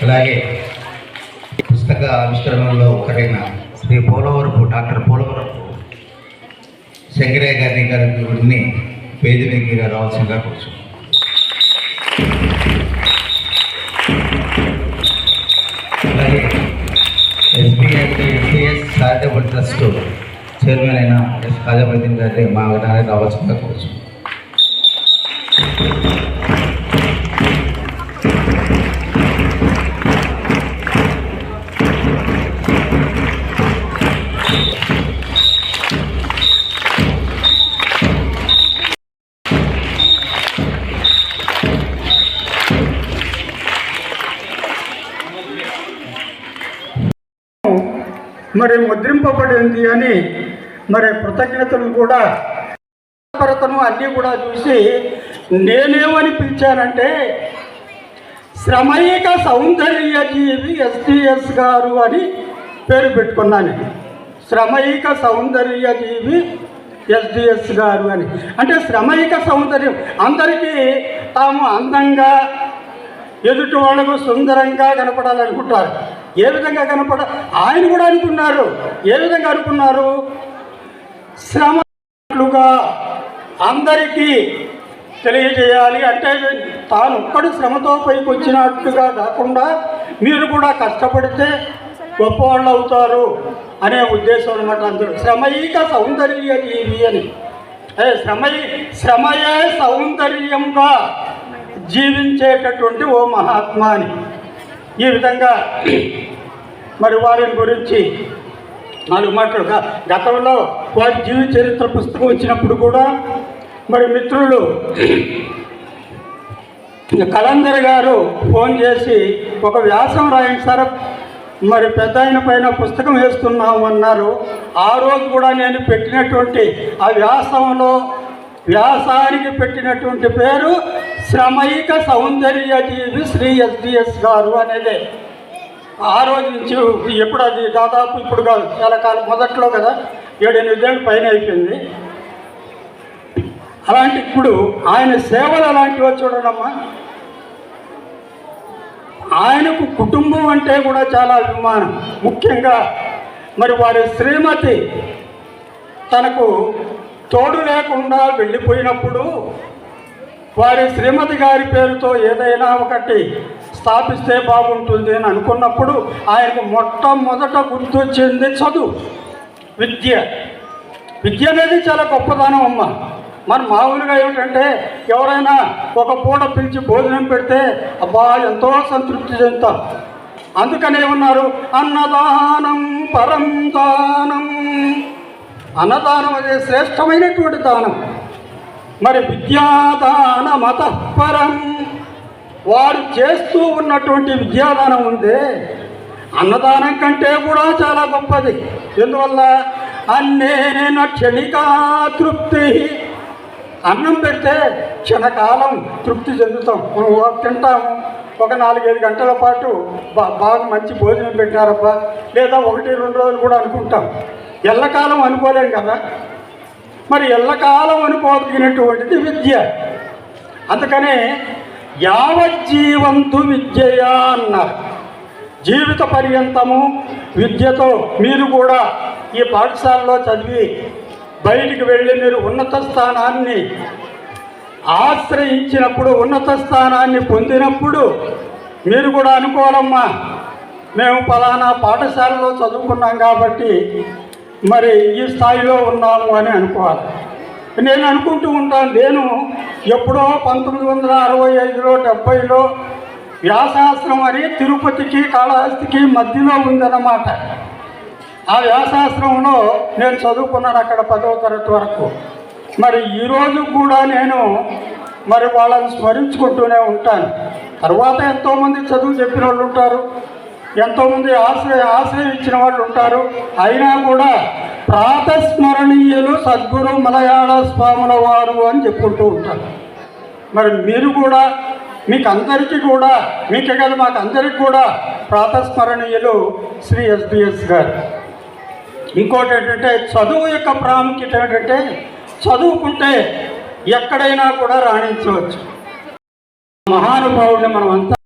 అలాగే పుస్తక ఆవిష్కరణలో ఒకరైన శ్రీ డాక్టర్ పోలవరపు శంకరయ్య గారిని పేజీ మీదకి రావాల్సిందిగా కూర్చున్నాం. అలాగే ఎస్బీఎస్ చారిటబుల్ ట్రస్ట్ చైర్మన్ అయిన ఎస్ ఖాజాబుద్దీన్ గారిని మా విధానానికి రావాల్సిందిగా కూర్చున్నాం. మరి ముద్రింపబడింది అని మరి కృతజ్ఞతలు కూడా భరతను అన్నీ కూడా చూసి నేనేమని పిలిచానంటే శ్రమైక సౌందర్య జీవి ఎస్టీఎస్ గారు అని పేరు పెట్టుకున్నాను. శ్రమైక సౌందర్య జీవి ఎస్డిఎస్ గారు అని అంటే శ్రమైక సౌందర్యం అందరికీ తాము అందంగా ఎదుటి వాళ్ళకు సుందరంగా కనపడాలనుకుంటారు. ఏ విధంగా ఆయన కూడా అనుకున్నారు. ఏ విధంగా అనుకున్నారు? శ్రమలుగా అందరికీ తెలియజేయాలి అంటే తాను ఒక్కడు శ్రమతో పైకి వచ్చినట్టుగా కాకుండా మీరు కూడా కష్టపడితే గొప్పవాళ్ళు అవుతారు అనే ఉద్దేశం అన్నమాట. అందరూ శ్రమైక సౌందర్య జీవి అని శ్రమయే సౌందర్యంగా జీవించేటటువంటి ఓ మహాత్మా అని ఈ విధంగా మరి వారిని గురించి 4 మాటలు. గతంలో వారి జీవిత చరిత్ర పుస్తకం వచ్చినప్పుడు కూడా మరి మిత్రులు కలందర్ గారు ఫోన్ చేసి ఒక వ్యాసం రాయండి సార్, మరి పెద్ద ఆయన పైన పుస్తకం వేస్తున్నాము అన్నారు. ఆ రోజు కూడా నేను పెట్టినటువంటి ఆ వ్యాసానికి పెట్టినటువంటి పేరు శ్రమైక సౌందర్య జీవి శ్రీ ఎస్డిఎస్ గారు అనేదే. ఆ రోజు నుంచి ఎప్పుడు అది దాదాపు ఇప్పుడు కాదు, చాలా కాలం మొదట్లో కదా, 7-8 ఏళ్ళ పైన అయిపోయింది. అలాంటి ఇప్పుడు ఆయన సేవలు అలాంటివో చూడనమ్మా. ఆయనకు కుటుంబం అంటే కూడా చాలా అభిమానం. ముఖ్యంగా మరి వారి శ్రీమతి తనకు తోడు లేకుండా వెళ్ళిపోయినప్పుడు వారి శ్రీమతి గారి పేరుతో ఏదైనా ఒకటి స్థాపిస్తే బాగుంటుంది అని అనుకున్నప్పుడు ఆయనకు మొట్టమొదట గుర్తొచ్చింది చదువు, విద్య అనేది చాలా గొప్పదానం అమ్మ. మన మామూలుగా ఏమిటంటే ఎవరైనా ఒక పూట పిలిచి భోజనం పెడితే అబ్బా ఎంతో సంతృప్తి చెందుతాం. అందుకనే ఉన్నారు అన్నదానం పరం దానం. అన్నదానం అదే శ్రేష్టమైనటువంటి దానం. మరి విద్యాదాన మతపరం, వారు చేస్తూ ఉన్నటువంటి విద్యాదానం ఉందే అన్నదానం కంటే కూడా చాలా గొప్పది. ఎందువల్ల అన్నేన క్షణికా తృప్తి. అన్నం పెడితే క్షణకాలం తృప్తి చెందుతాం. తింటాము, ఒక 4-5 గంటల పాటు బాగా మంచి భోజనం పెట్టారబ్బా, లేదా 1-2 రోజులు కూడా అనుకుంటాం. ఎల్లకాలం అనుకోలేం కదా. మరి ఎల్లకాలం అనుకోగలిగినటువంటిది విద్య. అందుకనే యావజ్జీవంతు విద్యయా అన్నారు. జీవిత పర్యంతము విద్యతో మీరు కూడా ఈ పాఠశాలలో చదివి బయటికి వెళ్ళి మీరు ఉన్నత స్థానాన్ని ఆశ్రయించినప్పుడు, ఉన్నత స్థానాన్ని పొందినప్పుడు మీరు కూడా అనుకోవాలమ్మా, మేము ఫలానా పాఠశాలలో చదువుకున్నాం కాబట్టి మరి ఈ స్థాయిలో ఉన్నాము అని అనుకోవాలి. నేను అనుకుంటూ ఉంటాను, నేను ఎప్పుడో 1965లో 70లో వ్యాసాశ్రమం అని తిరుపతికి కాళహస్తికి మధ్యలో ఉందన్నమాట. ఆ వ్యాసాశ్రమంలో నేను చదువుకున్నాను అక్కడ 10వ తరగతి వరకు. మరి ఈరోజు కూడా నేను మరి వాళ్ళని స్మరించుకుంటూనే ఉంటాను. తర్వాత ఎంతోమంది చదువు చెప్పిన వాళ్ళు ఉంటారు, ఎంతోమంది ఆశ్రయం ఇచ్చిన వాళ్ళు ఉంటారు. అయినా కూడా ప్రాతస్మరణీయులు సద్గురు మలయాళ స్వాముల వారు అని చెప్పుకుంటూ ఉంటారు. మరి మీరు కూడా మీకు అందరికీ కూడా, మీకే కదా మాకు అందరికీ కూడా ప్రాతస్మరణీయులు శ్రీ ఎస్బిఎస్ గారు. ఇంకోటి ఏంటంటే చదువు యొక్క ప్రాముఖ్యత ఏంటంటే చదువుకుంటే ఎక్కడైనా కూడా రాణించవచ్చు. మహానుభావుడిని మనం అంతా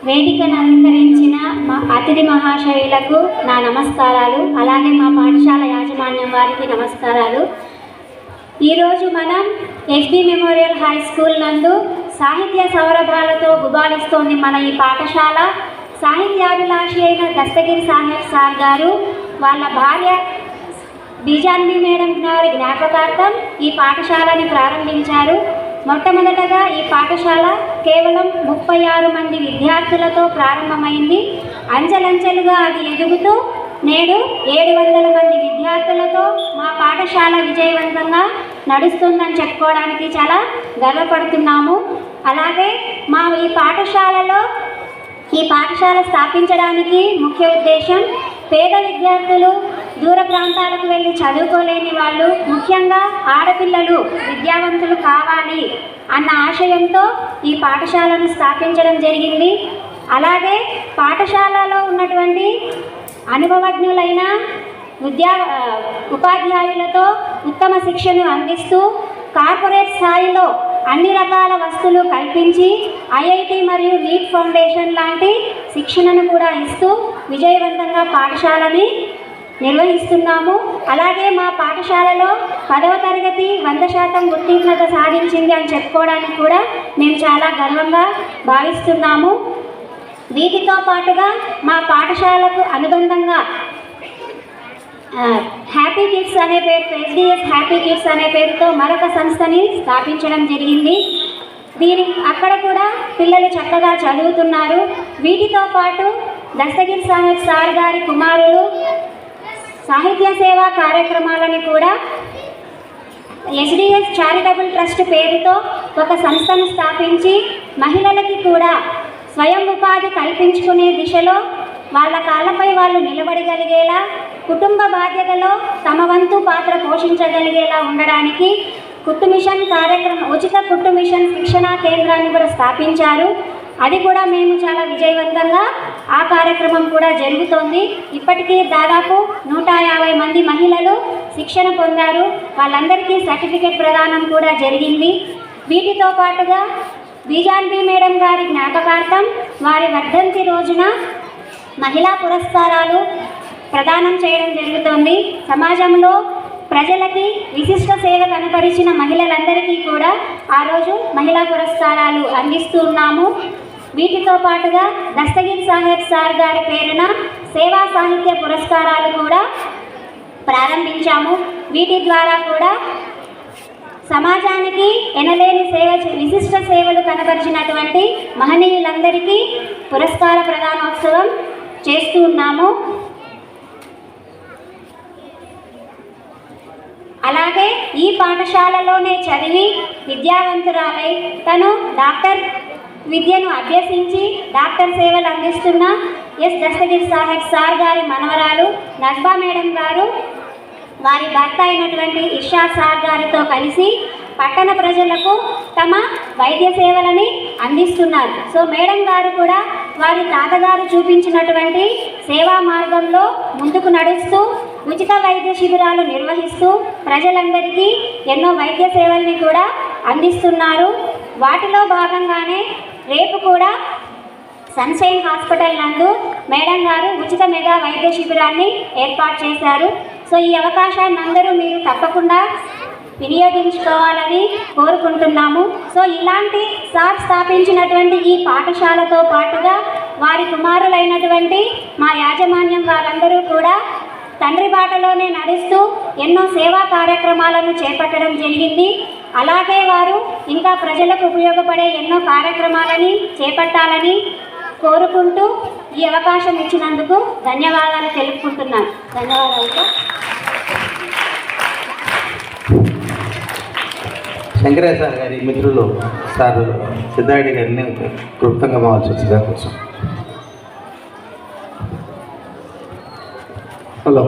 వేదికను అలంకరించిన మా అతిథి మహాశయులకు నా నమస్కారాలు, అలాగే మా పాఠశాల యాజమాన్యం వారికి నమస్కారాలు. ఈరోజు మనం ఎస్బి మెమోరియల్ హై స్కూల్ నందు సాహిత్య సౌరభాలతో గుబాలిస్తోంది మన ఈ పాఠశాల. సాహిత్యాభిలాషి అయిన దస్తగిరి సాహెబ్ సార్ గారు వాళ్ళ భార్య బీజాన్వి మేడం గారి జ్ఞాపకార్థం ఈ పాఠశాలని ప్రారంభించారు. మొట్టమొదటగా ఈ పాఠశాల కేవలం 36 మంది విద్యార్థులతో ప్రారంభమైంది. అంచెలంచెలుగా అది ఎదుగుతూ నేడు 700 మంది విద్యార్థులతో మా పాఠశాల విజయవంతంగా నడుస్తుందని చెప్పుకోవడానికి చాలా గర్వపడుతున్నాము. అలాగే మా ఈ పాఠశాల స్థాపించడానికి ముఖ్య ఉద్దేశం పేద విద్యార్థులు, దూర ప్రాంతాలకు వెళ్ళి చదువుకోలేని వాళ్ళు, ముఖ్యంగా ఆడపిల్లలు విద్యావంతులు కావాలి అన్న ఆశయంతో ఈ పాఠశాలను స్థాపించడం జరిగింది. అలాగే పాఠశాలలో ఉన్నటువంటి అనుభవజ్ఞులైన ఉపాధ్యాయులతో ఉత్తమ శిక్షను అందిస్తూ కార్పొరేట్ స్థాయిలో అన్ని రకాల వస్తువులు కల్పించి ఐఐటి మరియు నీట్ ఫౌండేషన్ లాంటి శిక్షణను కూడా ఇస్తూ విజయవంతంగా పాఠశాలని నిర్వహిస్తున్నాము. అలాగే మా పాఠశాలలో 10వ తరగతి 100% ఉత్తీర్ణత సాధించింది అని చెప్పుకోవడానికి కూడా మేము చాలా గర్వంగా భావిస్తున్నాము. వీటితో పాటుగా మా పాఠశాలకు అనుబంధంగా హ్యాపీ కిడ్స్ అనే పేరుతో, ఎస్డిఎస్ హ్యాపీ కిడ్స్ అనే పేరుతో మరొక సంస్థని స్థాపించడం జరిగింది. అక్కడ కూడా పిల్లలు చక్కగా చదువుతున్నారు. వీటితో పాటు దస్తగిరి సాహెబ్ సార్ గారి కుమారులు సాహిత్య సేవా కార్యక్రమాలను కూడా ఎస్డిఎస్ చారిటబుల్ ట్రస్ట్ పేరుతో ఒక సంస్థను స్థాపించి మహిళలకి కూడా స్వయం ఉపాధి కల్పించుకునే దిశలో వాళ్ళ కాళ్ళపై వాళ్ళు నిలబడగలిగేలా, కుటుంబ బాధ్యతలో తమ వంతు పాత్ర పోషించగలిగేలా ఉండడానికి కుట్టు మిషన్ కార్యక్రమం, ఉచిత కుట్టు మిషన్ శిక్షణా కేంద్రాన్ని కూడా స్థాపించారు. అది కూడా మేము చాలా విజయవంతంగా ఆ కార్యక్రమం కూడా జరుగుతోంది. ఇప్పటికీ దాదాపు 150 మంది మహిళలు శిక్షణ పొందారు. వాళ్ళందరికీ సర్టిఫికెట్ ప్రదానం కూడా జరిగింది. వీటితో పాటుగా బీజాన్వి మేడం గారి జ్ఞాపకార్థం వారి వర్ధంతి రోజున మహిళా పురస్కారాలు ప్రదానం చేయడం జరుగుతోంది. సమాజంలో ప్రజలకి విశిష్ట సేవ కనపరిచిన మహిళలందరికీ కూడా ఆ రోజు మహిళా పురస్కారాలు అందిస్తూ ఉన్నాము. వీటితో పాటుగా దస్తగిరి సాహెబ్ సార్ గారి పేరున సేవా సాహిత్య పురస్కారాలు కూడా ప్రారంభించాము. వీటి ద్వారా కూడా సమాజానికి ఎనలేని విశిష్ట సేవలు కనబరిచినటువంటి మహనీయులందరికీ పురస్కార ప్రదానోత్సవం చేస్తూ ఉన్నాము. అలాగే ఈ పాఠశాలలోనే చదివి విద్యావంతురాలై తను డాక్టర్ విద్యను అభ్యసించి డాక్టర్ సేవలు అందిస్తున్న ఎస్ దస్తగిరి సాహెబ్ సార్ గారి మనవరాలు నజ్బా మేడం గారు వారి భర్త అయినటువంటి ఇర్షాద్ సార్ గారితో కలిసి పట్టణ ప్రజలకు తమ వైద్య సేవలని అందిస్తున్నారు. సో మేడం గారు కూడా వారి తాతగారు చూపించినటువంటి సేవా మార్గంలో ముందుకు నడుస్తూ ఉచిత వైద్య శిబిరాలు నిర్వహిస్తూ ప్రజలందరికీ ఎన్నో వైద్య సేవల్ని కూడా అందిస్తున్నారు. వాటిలో భాగంగానే రేపు కూడా సన్షైన్ హాస్పిటల్ నందు మేడం గారు ఉచిత మెగా వైద్య శిబిరాన్ని ఏర్పాటు చేశారు. సో ఈ అవకాశాన్ని అందరూ మీరు తప్పకుండా వినియోగించుకోవాలని కోరుకుంటున్నాము. సో ఇలాంటి సార్ స్థాపించినటువంటి ఈ పాఠశాలతో పాటుగా వారి కుమారులైనటువంటి మా యాజమాన్యం వారందరూ కూడా తండ్రి బాటలోనే నడుస్తూ ఎన్నో సేవా కార్యక్రమాలను చేపట్టడం జరిగింది. అలాగే వారు ఇంకా ప్రజలకు ఉపయోగపడే ఎన్నో కార్యక్రమాలని చేపట్టాలని కోరుకుంటూ ఈ అవకాశం ఇచ్చినందుకు ధన్యవాదాలు తెలుపుకుంటున్నాను. ధన్యవాదాలు. శంకరయ్య సార్ గారి మిత్రులు సార్ సిద్ధారెడ్డి గారిని క్లుప్తంగా మాల్చొచ్చుగా కోసం. హలో.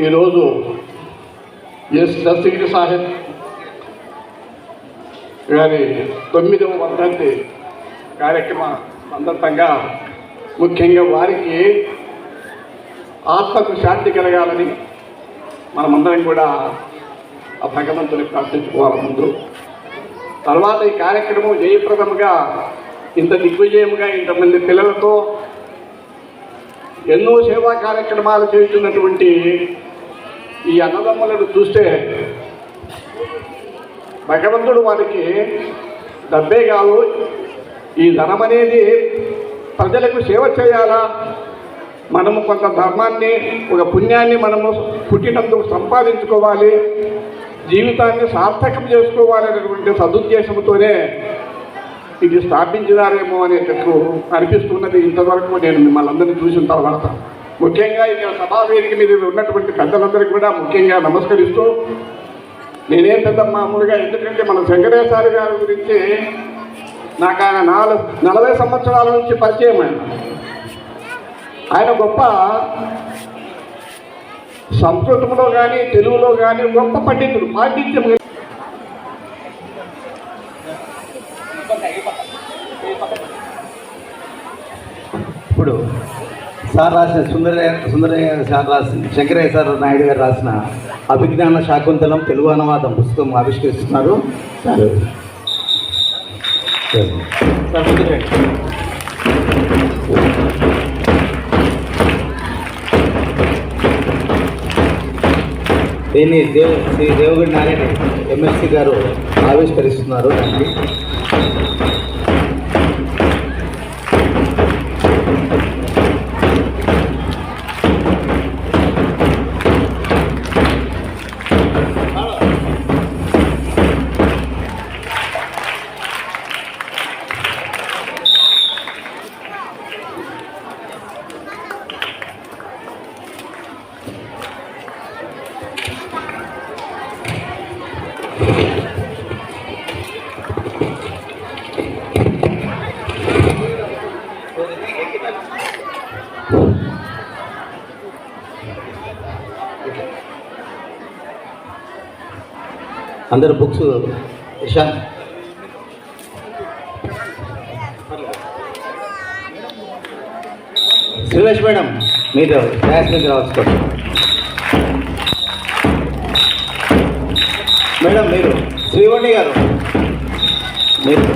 ఈరోజు ఎస్ దస్తగిరి సాహెబ్ గారి 9వ వర్ధంతి కార్యక్రమం సందర్భంగా ముఖ్యంగా వారికి ఆత్మకు శాంతి కలగాలని మనమందరం కూడా ఆ భగవంతుని ప్రార్థించుకోవాలి ముందు. తర్వాత ఈ కార్యక్రమం జయప్రదముగా ఇంత దిగ్విజయముగా ఇంతమంది పిల్లలతో ఎన్నో సేవా కార్యక్రమాలు చేస్తున్నటువంటి ఈ అన్నదమ్ములను చూస్తే భగవంతుడు వారికి డబ్బే కాదు, ఈ ధనం అనేది ప్రజలకు సేవ చేయాలా, మనము కొంత ధర్మాన్ని ఒక పుణ్యాన్ని మనము పుట్టినందుకు సంపాదించుకోవాలి, జీవితాన్ని సార్థకం చేసుకోవాలనేటువంటి సదుద్దేశంతోనే ఇది స్థాపించినారేమో అనేటట్లు అనిపిస్తున్నది. ఇంతవరకు నేను మిమ్మల్ని అందరినీ చూసిన తర్వాత ముఖ్యంగా ఇక్కడ సభావేదిక మీద ఉన్నటువంటి పెద్దలందరికీ కూడా ముఖ్యంగా నమస్కరిస్తూ, నేనేం పెద్ద మామూలుగా, ఎందుకంటే మన శంకరేశ్వర గారి గురించి నాకు ఆయన 40 సంవత్సరాల నుంచి పరిచయం. ఆయన గొప్ప సంస్కృతంలో కానీ తెలుగులో కానీ గొప్ప పండితుడు, పాండిత్యం. ఇప్పుడు సార్ రాసిన సుందరయ్య సార్ రాసిన శంకరేశ్వర నాయుడు గారు రాసిన అభిజ్ఞాన శాకుంతలం తెలుగు అనువాదం పుస్తకం ఆవిష్కరిస్తున్నారు. సార్ దీన్ని శ్రీ దేవగడి నారాయణ ఎంఎస్సి గారు ఆవిష్కరిస్తున్నారు. దానికి అందరు బుక్స్ ఇషాన్ శ్రీలేష్ మేడం మీరు క్లాస్ మీద రాసుకోండి. మేడం మీరు శ్రీవణి గారు మీరు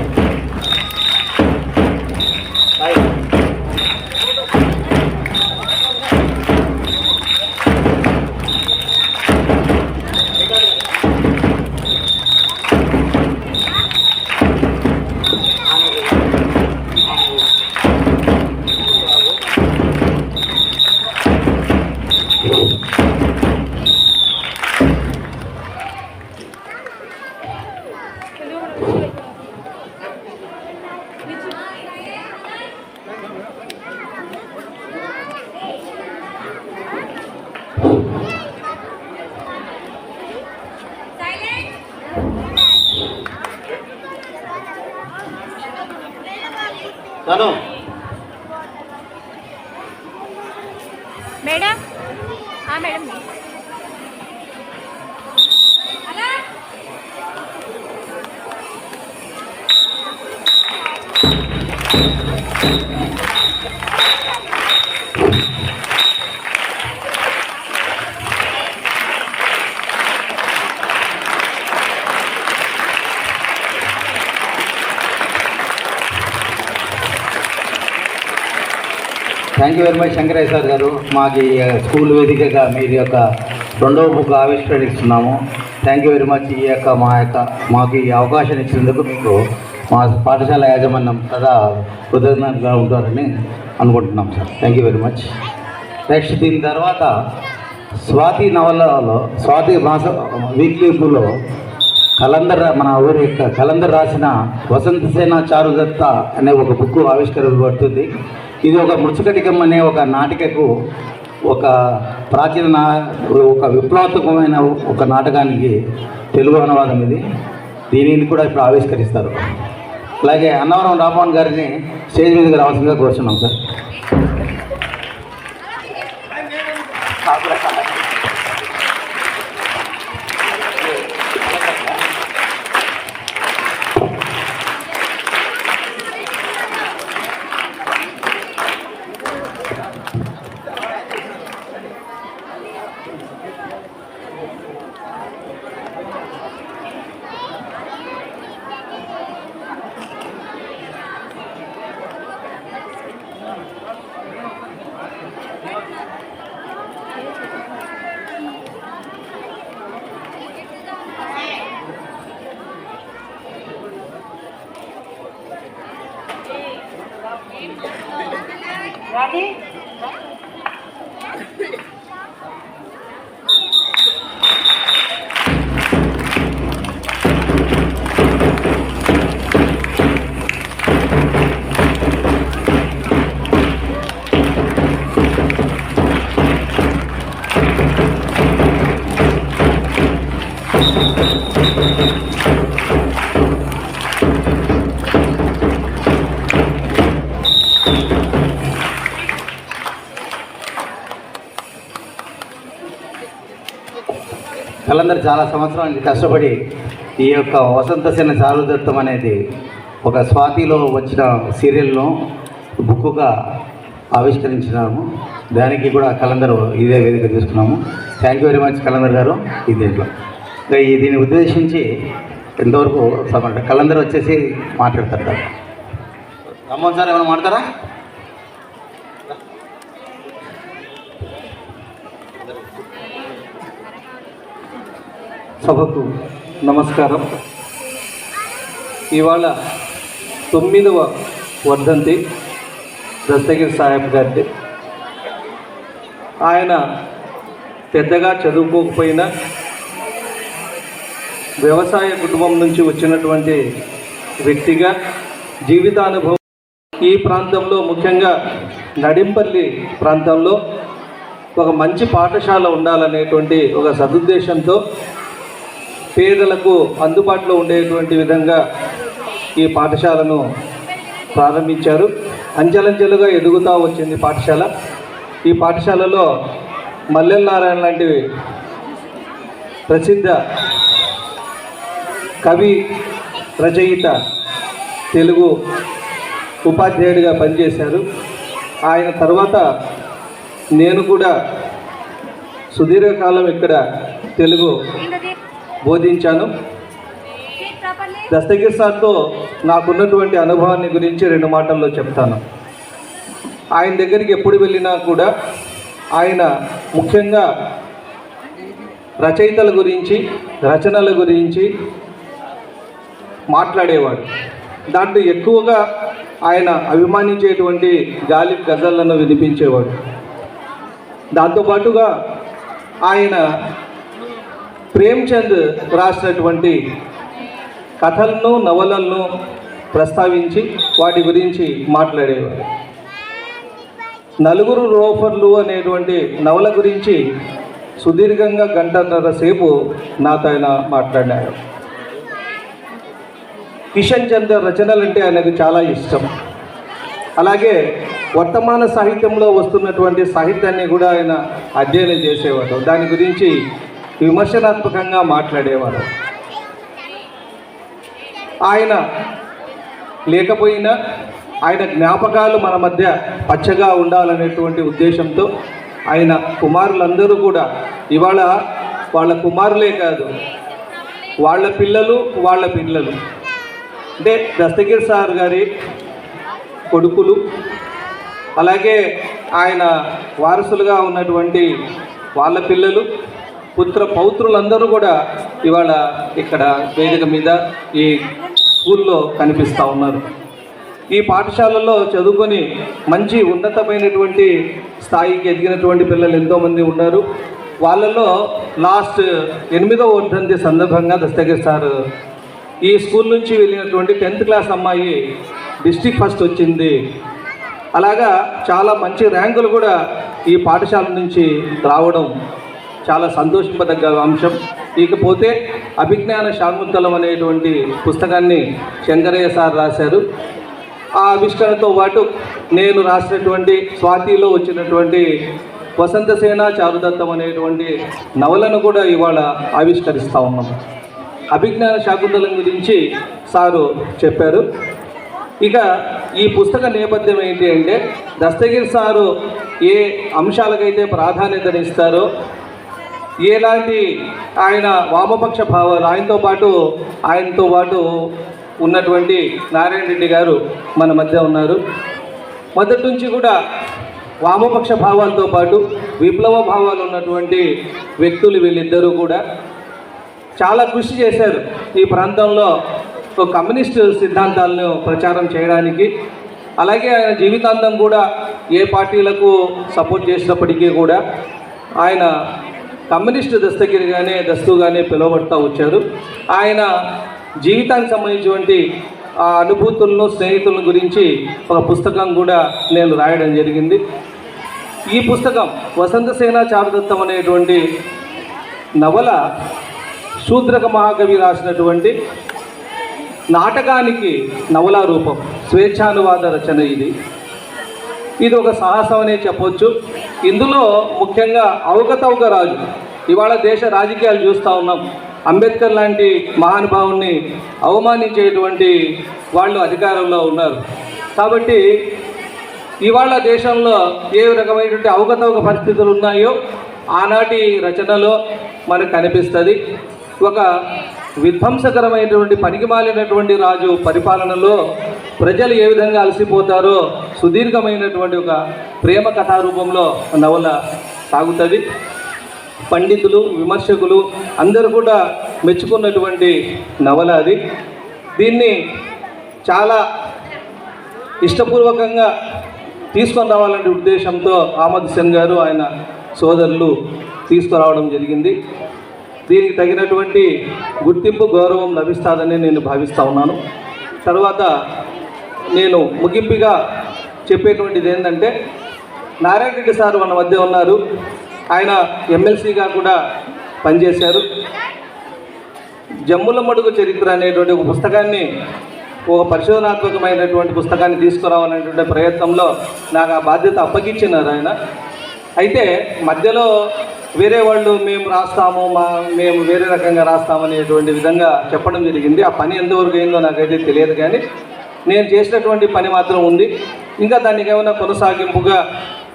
తను madam madam thank you very much Shankaraiah sir garu. మాకు ఈ స్కూల్ వేదికగా మీరు యొక్క 2వ బుక్ ఆవిష్కరిస్తున్నాము. Thank you very much. మాకు ఈ అవకాశం ఇచ్చినందుకు మీకు మా పాఠశాల యాజమాన్యం సదా కృతజ్ఞతగా ఉంటారని అనుకుంటున్నాం sir. Thank you very much. Next దీని తర్వాత స్వాతి నవలలో స్వాతి మాస వీక్లీలో మన ఊరి యొక్క కలందర్ రాసిన వసంతసేన చారుదత్త అనే ఒక బుక్ ఆవిష్కరించబడుతుంది. ఇది ఒక మృచుకటికం అనే ఒక నాటికకు ఒక ప్రాచీన ఒక విప్లవాత్మకమైన ఒక నాటకానికి తెలుగు అనువాదం ఇది. దీనిని కూడా ఇప్పుడు ఆవిష్కరిస్తారు. అలాగే అన్నవరం రామోహన్ గారిని స్టేజ్ మీదకి రావాల్సిందిగా కోరుచున్నాం సార్. కలందరూ చాలా సంవత్సరాల నుంచి కష్టపడి ఈ యొక్క వసంత సేన చారుదత్తం అనేది ఒక స్వాతిలో వచ్చిన సీరియల్ను బుక్కుగా ఆవిష్కరించినాము. దానికి కూడా కలందరూ ఇదే వేదిక తీసుకున్నాము. Thank you very much Kalandar గారు. ఈ దీంట్లో దీన్ని ఉద్దేశించి ఎంతవరకు కలందరూ వచ్చేసి మాట్లాడతారు. రమ్మోహన్ సార్ ఏమైనా మాట్లాడతారా? సభకు నమస్కారం. ఇవాళ 9వ వర్ధంతి దస్తగిరి సాహెబ్ గారిది. ఆయన పెద్దగా చదువుకోకపోయినా వ్యవసాయ కుటుంబం నుంచి వచ్చినటువంటి వ్యక్తిగా జీవితానుభవం ఈ ప్రాంతంలో, ముఖ్యంగా నడింపల్లి ప్రాంతంలో ఒక మంచి పాఠశాల ఉండాలనేటువంటి ఒక సదుద్దేశంతో పేదలకు అందుబాటులో ఉండేటువంటి విధంగా ఈ పాఠశాలను ప్రారంభించారు. అంచెలంచెలుగా ఎదుగుతూ వచ్చింది పాఠశాల. ఈ పాఠశాలలో మల్లెల నారాయణ లాంటి ప్రసిద్ధ కవి, రచయిత, తెలుగు ఉపాధ్యాయుడిగా పనిచేశారు. ఆయన తర్వాత నేను కూడా సుదీర్ఘకాలం ఇక్కడ తెలుగు బోధించాను. దస్తగిరి సార్తో నాకున్నటువంటి అనుభవాన్ని గురించి 2 మాటల్లో చెప్తాను. ఆయన దగ్గరికి ఎప్పుడు వెళ్ళినా కూడా ఆయన ముఖ్యంగా రచయితల గురించి, రచనల గురించి మాట్లాడేవాడు. దాంట్లో ఎక్కువగా ఆయన అభిమానించేటువంటి గాలి గజళ్లను వినిపించేవాడు. దాంతోపాటుగా ఆయన ప్రేమ్చంద్ రాసినటువంటి కథలను, నవలలను ప్రస్తావించి వాటి గురించి మాట్లాడేవారు. నలుగురు లోఫర్లు అనేటువంటి నవల గురించి సుదీర్ఘంగా 1.5 గంటల సేపు నాతో ఆయన మాట్లాడారు. కిషన్ చంద్ర రచనలంటే ఆయనకు చాలా ఇష్టం. అలాగే వర్తమాన సాహిత్యంలో వస్తున్నటువంటి సాహిత్యాన్ని కూడా ఆయన అధ్యయనం చేసేవాడు. దాని గురించి విమర్శనాత్మకంగా మాట్లాడేవారు. ఆయన లేకపోయినా ఆయన జ్ఞాపకాలు మన మధ్య పచ్చగా ఉండాలనేటువంటి ఉద్దేశంతో ఆయన కుమారులందరూ కూడా ఇవాళ వాళ్ళ కుమారులే కాదు, వాళ్ళ పిల్లలు, వాళ్ళ పిల్లలు అంటే దస్తగిరి సార్ గారి కొడుకులు, అలాగే ఆయన వారసులుగా ఉన్నటువంటి వాళ్ళ పిల్లలు, పుత్ర పౌత్రులందరూ కూడా ఇవాళ ఇక్కడ వేదిక మీద ఈ స్కూల్లో కనిపిస్తూ ఉన్నారు. ఈ పాఠశాలలో చదువుకొని మంచి ఉన్నతమైనటువంటి స్థాయికి ఎదిగినటువంటి పిల్లలు ఎంతోమంది ఉన్నారు. వాళ్ళలో లాస్ట్ 8వ వర్ధంతి సందర్భంగా దస్తగిరి సార్ ఈ స్కూల్ నుంచి వెళ్ళినటువంటి 10th క్లాస్ అమ్మాయి డిస్ట్రిక్ట్ ఫస్ట్ వచ్చింది. అలాగా చాలా మంచి ర్యాంకులు కూడా ఈ పాఠశాల నుంచి రావడం చాలా సంతోషింపదగ్గ అంశం. ఇకపోతే అభిజ్ఞాన శాకుంతలం అనేటువంటి పుస్తకాన్ని శంకరయ్య సార్ రాశారు. ఆ ఆవిష్కరణతో పాటు నేను రాసినటువంటి స్వాతిలో వచ్చినటువంటి వసంతసేన చారుదత్తం అనేటువంటి నవలను కూడా ఇవాళ ఆవిష్కరిస్తూ ఉన్నాం. అభిజ్ఞాన శాకుంతలం గురించి సారు చెప్పారు. ఇక ఈ పుస్తక నేపథ్యం ఏంటి అంటే, దస్తగిరి సారు ఏ అంశాలకైతే ప్రాధాన్యతనిస్తారో, ఎలాంటి ఆయన వామపక్ష భావాలు, ఆయనతో పాటు ఉన్నటువంటి నారాయణ రెడ్డి గారు మన మధ్య ఉన్నారు. మొదటి నుంచి కూడా వామపక్ష భావాలతో పాటు విప్లవ భావాలు ఉన్నటువంటి వ్యక్తులు వీళ్ళిద్దరూ కూడా చాలా కృషి చేశారు ఈ ప్రాంతంలో కమ్యూనిస్టు సిద్ధాంతాలను ప్రచారం చేయడానికి. అలాగే ఆయన జీవితాంతం కూడా ఏ పార్టీలకు సపోర్ట్ చేసినప్పటికీ కూడా ఆయన కమ్యూనిస్టు దస్తుగానే పిలువబడుతూ వచ్చారు. ఆయన జీవితానికి సంబంధించినటువంటి ఆ అనుభూతులను, స్నేహితుల గురించి ఒక పుస్తకం కూడా నేను రాయడం జరిగింది. ఈ పుస్తకం వసంతసేన చారుదత్తం అనేటువంటి నవల శూద్రక మహాకవి రాసినటువంటి నాటకానికి నవలా రూపం, స్వేచ్ఛానువాద రచన. ఇది ఒక సాహసం అనే చెప్పొచ్చు. ఇందులో ముఖ్యంగా అవకతవక రాజు, ఇవాళ దేశ రాజకీయాలు చూస్తూ ఉన్నాం. అంబేద్కర్ లాంటి మహానుభావుని అవమానించేటువంటి వాళ్ళు అధికారంలో ఉన్నారు. కాబట్టి ఇవాళ దేశంలో ఏ రకమైనటువంటి అవకతవక పరిస్థితులు ఉన్నాయో ఆనాటి రచనలో మనకు కనిపిస్తుంది. ఒక విధ్వంసకరమైనటువంటి పనికిమాలినటువంటి రాజు పరిపాలనలో ప్రజలు ఏ విధంగా అలసిపోతారో సుదీర్ఘమైనటువంటి ఒక ప్రేమ కథారూపంలో నవల సాగుతుంది. పండితులు, విమర్శకులు అందరూ కూడా మెచ్చుకున్నటువంటి నవల అది. దీన్ని చాలా ఇష్టపూర్వకంగా తీసుకొని రావాలనే ఉద్దేశంతో అహ్మద్ హుస్సేన్ గారు, ఆయన సోదరులు తీసుకురావడం జరిగింది. దీనికి తగినటువంటి గుర్తింపు, గౌరవం లభిస్తుందని నేను భావిస్తూ ఉన్నాను. తర్వాత నేను ముగింపుగా చెప్పేటువంటిది ఏంటంటే, నారాయణ రెడ్డి సార్ మన మధ్య ఉన్నారు. ఆయన ఎమ్మెల్సీగా కూడా పనిచేశారు. జమ్ముల మడుగు చరిత్ర అనేటువంటి ఒక పుస్తకాన్ని, ఒక పరిశోధనాత్మకమైనటువంటి పుస్తకాన్ని తీసుకురావాలనేటువంటి ప్రయత్నంలో నాకు ఆ బాధ్యత అప్పగించినారు ఆయన. అయితే మధ్యలో వేరే వాళ్ళు మేము రాస్తాము, మేము వేరే రకంగా రాస్తామనేటువంటి విధంగా చెప్పడం జరిగింది. ఆ పని ఎంతవరకు అయిందో నాకైతే తెలియదు, కానీ నేను చేసినటువంటి పని మాత్రం ఉంది. ఇంకా దానికి ఏమైనా కొనసాగింపుగా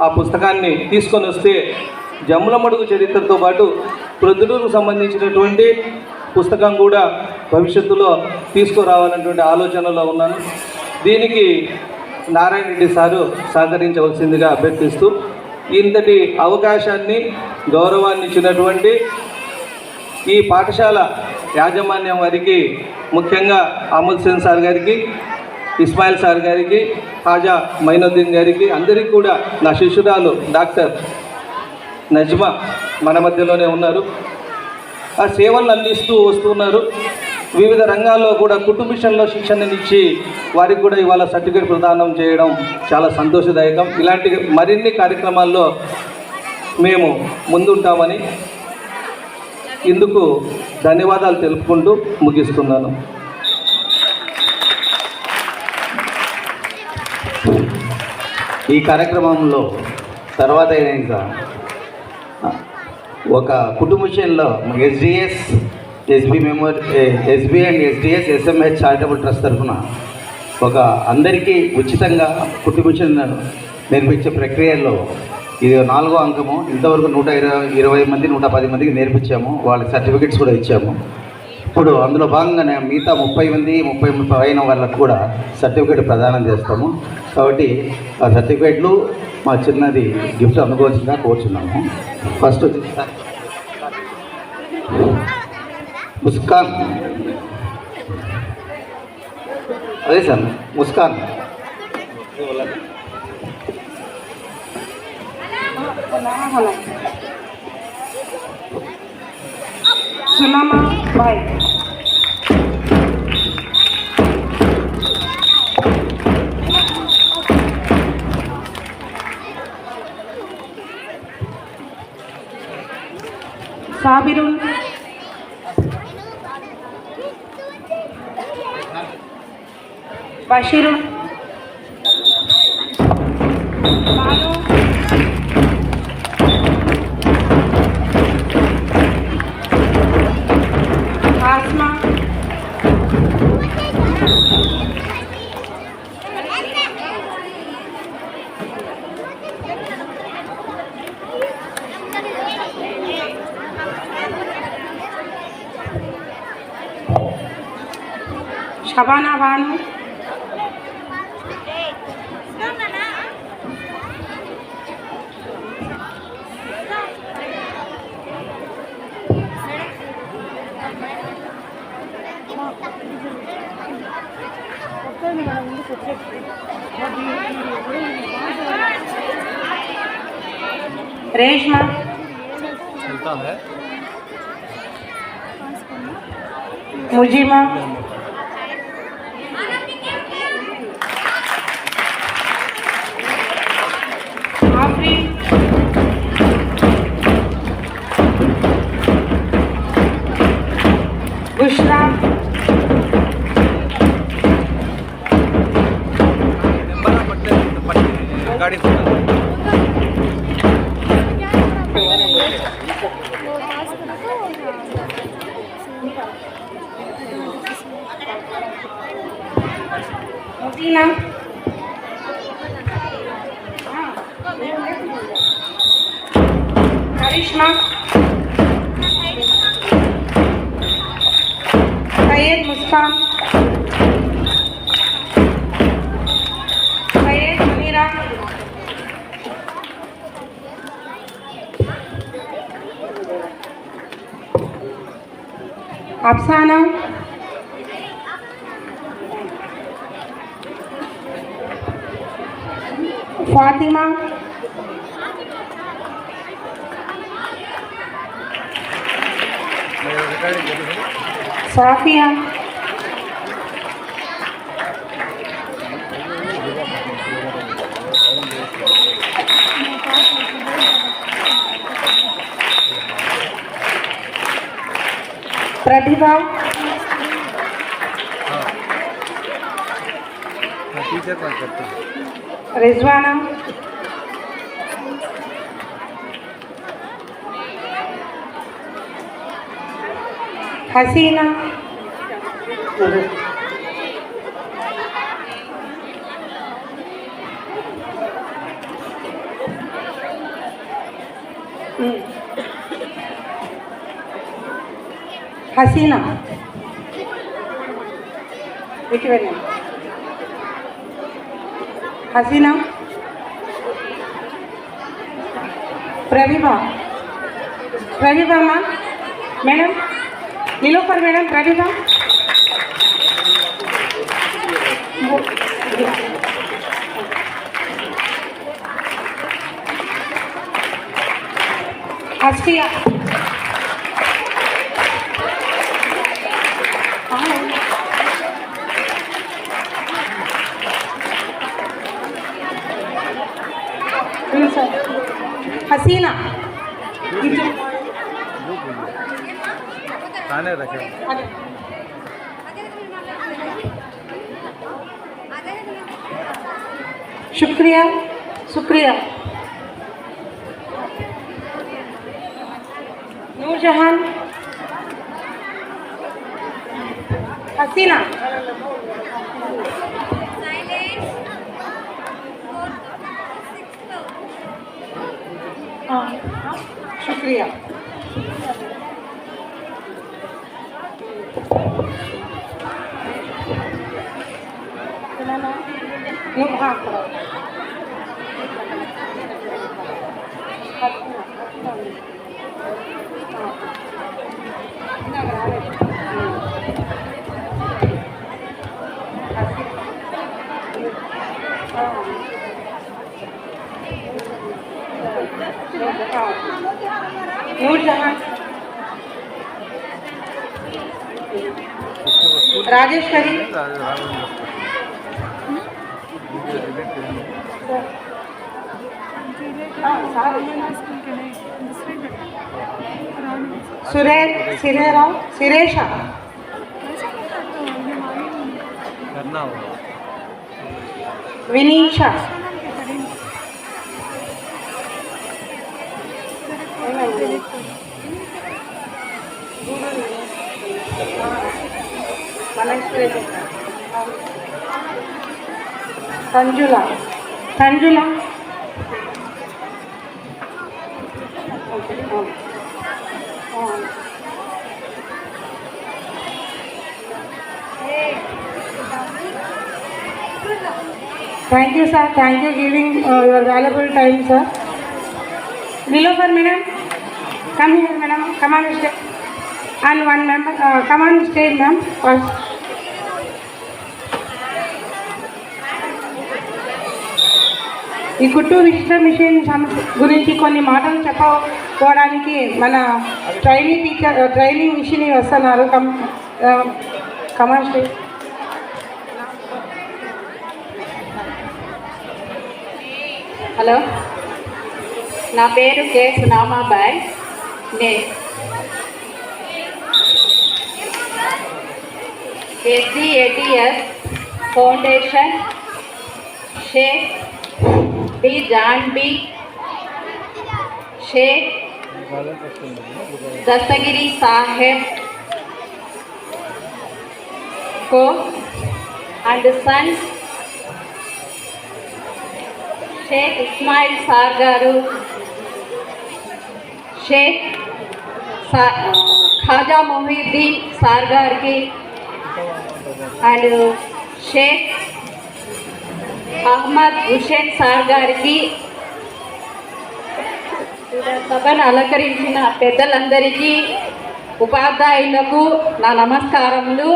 ఆ పుస్తకాన్ని తీసుకొని వస్తే జమ్ముల మడుగు చరిత్రతో పాటు ప్రొద్దుటూరుకు సంబంధించినటువంటి పుస్తకం కూడా భవిష్యత్తులో తీసుకురావాలనేటువంటి ఆలోచనలో ఉన్నాను. దీనికి నారాయణ రెడ్డి సారు సహకరించవలసిందిగా అభ్యర్థిస్తూ, ఇంతటి అవకాశాన్ని, గౌరవాన్ని ఇచ్చినటువంటి ఈ పాఠశాల యాజమాన్యం వారికి, ముఖ్యంగా అహ్మద్ హుస్సేన్ సార్ గారికి, ఇస్మాయిల్ సార్ గారికి, హాజా మైనుద్దీన్ గారికి, అందరికీ కూడా నా శిష్యురాలు డాక్టర్ నజ్మా మన మధ్యలోనే ఉన్నారు. ఆ సేవలను అందిస్తూ వస్తున్నారు. వివిధ రంగాల్లో కూడా కుటుంబిషన్లో శిక్షణనిచ్చి వారికి కూడా ఇవాళ సర్టిఫికేట్ ప్రదానం చేయడం చాలా సంతోషదాయకం. ఇలాంటి మరిన్ని కార్యక్రమాల్లో మేము ముందుంటామని ఇందుకు ధన్యవాదాలు తెలుపుకుంటూ ముగిస్తున్నాను. ఈ కార్యక్రమంలో తర్వాత ఇంకా ఒక కుటుంబిషన్లో SDS, SB and SDS SMH charitable trust తరఫున ఒక అందరికీ ఉచితంగా కుటుంబిషన్ నేర్పించే ప్రక్రియలో ఇది 4వ అంకము. ఇంతవరకు 120 మంది 110 మందికి నేర్పించాము. వాళ్ళకి సర్టిఫికెట్స్ కూడా ఇచ్చాము. ఇప్పుడు అందులో భాగంగానే మిగతా 30 అయిన వాళ్ళకు కూడా సర్టిఫికేట్ ప్రదానం చేస్తాము. కాబట్టి ఆ సర్టిఫికేట్లు మా చిన్నది గిఫ్ట్ అందుకోవాల్సిందిగా కోరుచున్నాము. ఫస్ట్ ముస్కాన్, అదే సార్ ముస్కాన్. సునమా బాయ్, సాబిరున్, బషీరున్, బాను, ఆస్మా, షబానా బాను, रेशमा मुजीमा आफरीन बुशरा गाड़ी मुबीना करिश्मा सैयद मुस्कान सैयद मुनीरा अफसाना फातिमा साफिया प्रतिभा टीचर बात करते हैं रिजवाना हसीना हसीना हसीना प्रतिभा प्रतिभा मैम मैडम नीलोफर मैडम प्रतिभा आसिया हसीना खाने रखे शुक्रिया शुक्रिया नूरजहान हसीना हाँ शुक्रिया हाँ नूरजहां राजेश्वरी सिरेशा करना होगा विनीशा Sanjula Sanjula Thank you, sir. Thank you giving your valuable time, sir. Nilofer, madam. Come here, madam. Come on, step. and one member, come on stage ma'am first. ఈ కుట్టు విశ్వ మిషన్ గురించి కొన్ని మాటలు చెప్పడానికి మన ట్రైనింగ్ మిషన్ వస్తున్నారు. కమాన్ స్టేజ్. హలో, నా పేరు K Sunamabai. SDATS foundation Sheikh Bi Janbi Sheikh Dastagiri Saheb को and sons शेख इस्माइल सार गारू, शेख खाजा मोहिद्दीन सार गार की and शेख అహ్మద్ హుసేన్ సార్ గారికి, సభను అలంకరించిన పెద్దలందరికీ, ఉపాధ్యాయులకు నా నమస్కారములు,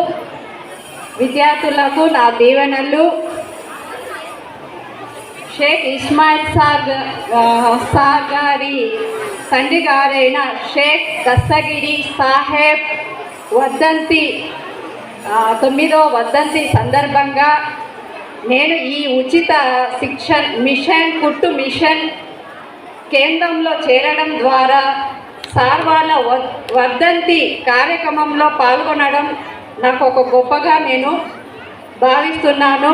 విద్యార్థులకు నా దీవెనలు. షేక్ ఇస్మాయిల్ సార్ గారి తండ్రి గారైన షేక్ దస్తగిరి సాహెబ్ వర్ధంతి 9వ వర్ధంతి సందర్భంగా నేను ఈ ఉచిత మిషన్ కుట్టు మిషన్ కేంద్రంలో చేరడం ద్వారా సార్ వాళ్ళ వర్ధంతి కార్యక్రమంలో పాల్గొనడం నాకు ఒక గొప్పగా నేను భావిస్తున్నాను.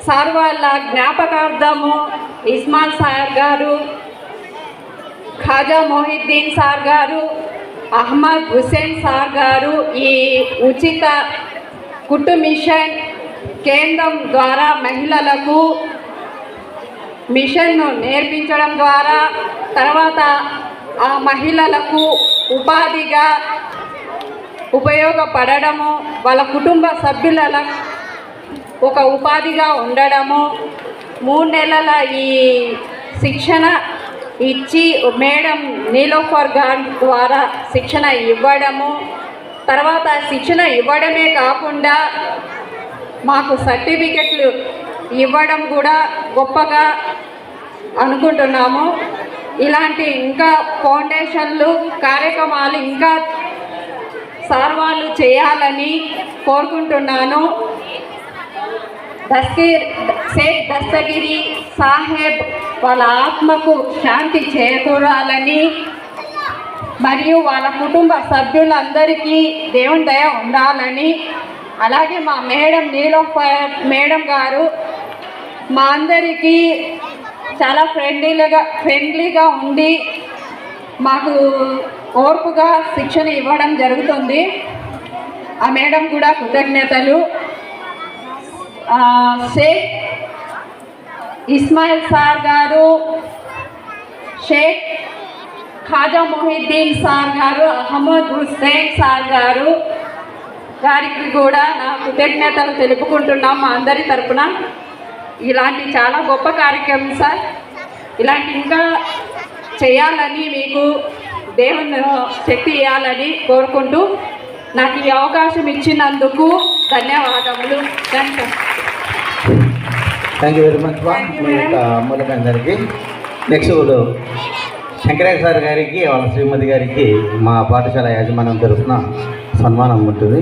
సార్ వాళ్ళ జ్ఞాపకార్థము ఇస్మాయిల్ సార్ గారు, ఖాజా మొహిద్దీన్ సార్ గారు, అహ్మద్ హుసేన్ సార్ గారు ఈ ఉచిత కుట్టు మిషన్ కేంద్రం ద్వారా మహిళలకు మిషన్ను నేర్పించడం ద్వారా తర్వాత ఆ మహిళలకు ఉపాధిగా ఉపయోగపడము, వాళ్ళ కుటుంబ సభ్యుల ఒక ఉపాధిగా ఉండడము, 3 నెలల ఈ శిక్షణ ఇచ్చి మేడం నీలోఫర్ గార్ ద్వారా శిక్షణ ఇవ్వడము, తర్వాత శిక్షణ ఇవ్వడమే కాకుండా మాకు సర్టిఫికెట్లు ఇవ్వడం కూడా గొప్పగా అనుకుంటున్నాము. ఇలాంటి ఇంకా ఫౌండేషన్లు కార్యక్రమాలు ఇంకా సార్ వాళ్ళు చేయాలని కోరుకుంటున్నాను. షేక్ దస్తగిరి సాహెబ్ వాళ్ళ ఆత్మకు శాంతి చేకూరాలని మరియు వాళ్ళ కుటుంబ సభ్యులందరికీ దేవుని దయ ఉండాలని, అలాగే మా మేడం నీలోఫర్ మేడం గారు మా అందరికీ చాలా ఫ్రెండ్లీగా ఉండి మాకు ఓర్పుగా శిక్షణ ఇవ్వడం జరుగుతుంది. ఆ మేడం కూడా కృతజ్ఞతలు. షేక్ ఇస్మాయిల్ సార్ గారు, షేక్ ఖాజా మొహిద్దీన్ సార్ గారు, అహ్మద్ హుసేన్ సార్ గారికి కూడా నా కృతజ్ఞతలు తెలుపుకుంటున్నాం మా అందరి తరపున. ఇలాంటి చాలా గొప్ప కార్యక్రమం సార్. ఇలాంటి ఇంకా చేయాలని మీకు దేవుని శక్తి ఇవ్వాలని కోరుకుంటూ నాకు ఈ అవకాశం ఇచ్చినందుకు ధన్యవాదములు. థ్యాంక్ యూ వెరీ మచ్ మీ యొక్క అమూల్యమైన అందరికీ. నెక్స్ట్ శంకరయ్య సార్ గారికి వాళ్ళ శ్రీమతి గారికి మా పాఠశాల యాజమాన్యం తరఫున సన్మానం ఉంటుంది.